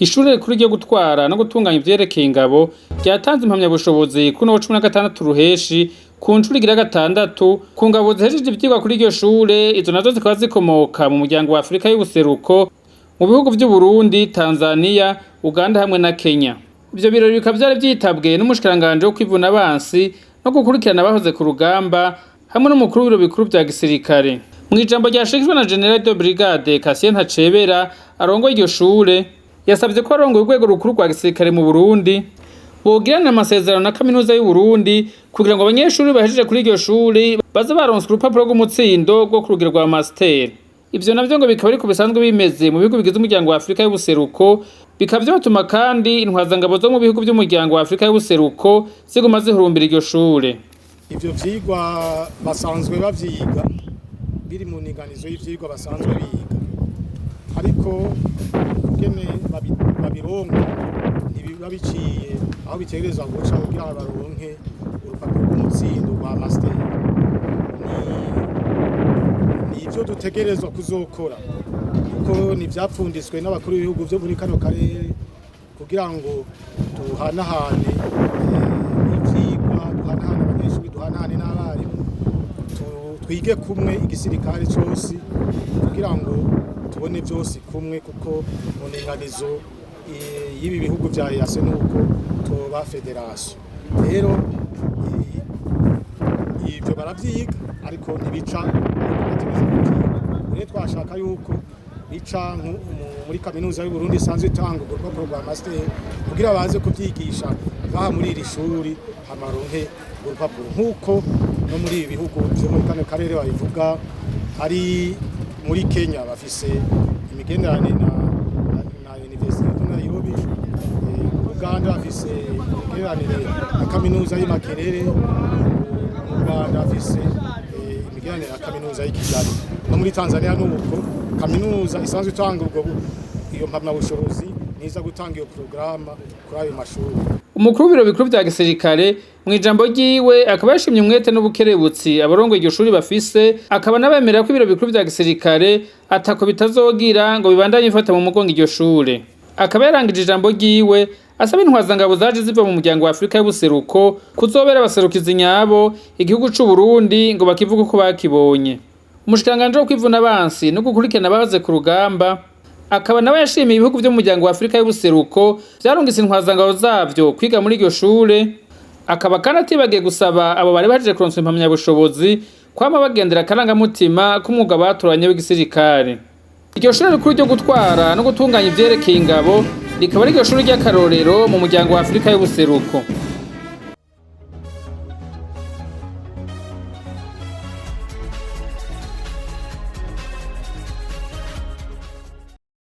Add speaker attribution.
Speaker 1: Ishure rikuru ryo gutwara no gutunganya ivyerekeye ingabo ryatanze impamyabushobozi kuno wa 16 ruheshi ku ncuro igira gatandatu ku ngabo zihejeje ivyigwa kuri iryo shure. Izo nazo zikaba zikomoka mu muryango wa Afrika y'ubuseruko mu bihugu vy'u Burundi, Tanzania, Uganda hamwe na Kenya. Ivyo birori bikaba vyari vyitabwe n'umushikiranganje wo kwivuna abansi no gukurikirana abahoze ku rugamba hamwe n'umukuru w'ibiro bikuru vya gisirikare. Mw'ijambo ryashikijwe na General de Brigade Cassien Ntacebera arongoye iryo shure, yasabye ko arongoye urwego rukuru rwa gisirikare mu Burundi bogirana amasezerano na kaminuza y'u Burundi kugira ngo abanyeshuri bahejeje kuri iryo shuri baze baronswa urupapuro rw'umutsindo rwo ku rugero rwa master. Ivyo navyo ngo bikaba ariko bisanzwe bimeze mu bihugu bigize umuryango wa Afrika y'ubuseruko, bikaba vyatuma kandi intwazangabo zo mu bihugu by'umuryango wa Afrika y'ubuseruko ziguma zihurumbira iryo shure.
Speaker 2: Ivyo vyigwa basanzwe bavyiga biri mu ninganizo y'ivyigwa basanzwe biga, ariko kugene babironka ntibiba biciye aho bitegerezwa guca kugira ngo baronke urupapuro rw'umutsindo rwa master. Ivyo dutegerezwa kuzokora kuko nivyapfunditswe n'abakuru b'ibihugu vyo muri kano karere kugira ngo duhanahane ivyigwa, duhanahane abanyeshuri, duhanahane n'abarimu, twige kumwe igisirikare cose kugira ngo tubone vyose kumwe, kuko mu ninganizo y'ibi bihugu vya EAC nuko toba federation. Rero ivyo baravyiga ariko ntibica rero twashaka yuko bica muri kaminuza y'u Burundi isanzwe itanga urupapuro rwa master kugira baze kuvyigisha baha muri iri shuri hamaronke urupapuro, nkuko no muri ibi bihugu vyo muri kano karere babivuga. Hari muri Kenya bafise imigenderanire na University of Nairobi, Uganda bafise imigenderanire na kaminuza y'i Makerere, Uganda bafise imigenderanire na kaminuza y'i Kigali, no muri Tanzania nuko kaminuza isanzwe itanga ubwo iyo mpamyabushobozi niza gutanga iyo programa kuri ayo mashuri.
Speaker 1: Umukuru w'ibiro bikuru vya gisirikare mw'ijambo ryiwe akaba yashimye umwete n'ubukerebutsi abarongoye iryo shuri bafise, akaba nabemerera ko ibiro bikuru vya gisirikare atako bitazogira ngo bibandanye bifata mu mugongo iryo shure. Akaba yarangije ijambo ryiwe asaba intwazangabo zaje ziva mu muryango wa Afrika y'ubuseruko kuzobera abaserukizi nyabo igihugu c'u Burundi ngo bakivuga uko bakibonye. Umushikiranganje wo kwivuna abansi no gukurikirana abahoze ku rugamba akaba nawe yashimiye ibihugu vyo mu muryango wa Afrika y'ubuseruko vyarungise intwazangabo zavyo kwiga muri iryo shure. Akaba kandi atibagiye gusaba abo bari baje kuronswa impamyabushobozi kwama bagendera akarangamutima k'umwuga batoranye w'igisirikare. Iryo shure rikuru ryo gutwara no gutunganya ivyerekeye ingabo rikaba ari iryo shure ry'akarorero mu muryango wa Afrika y'ubuseruko.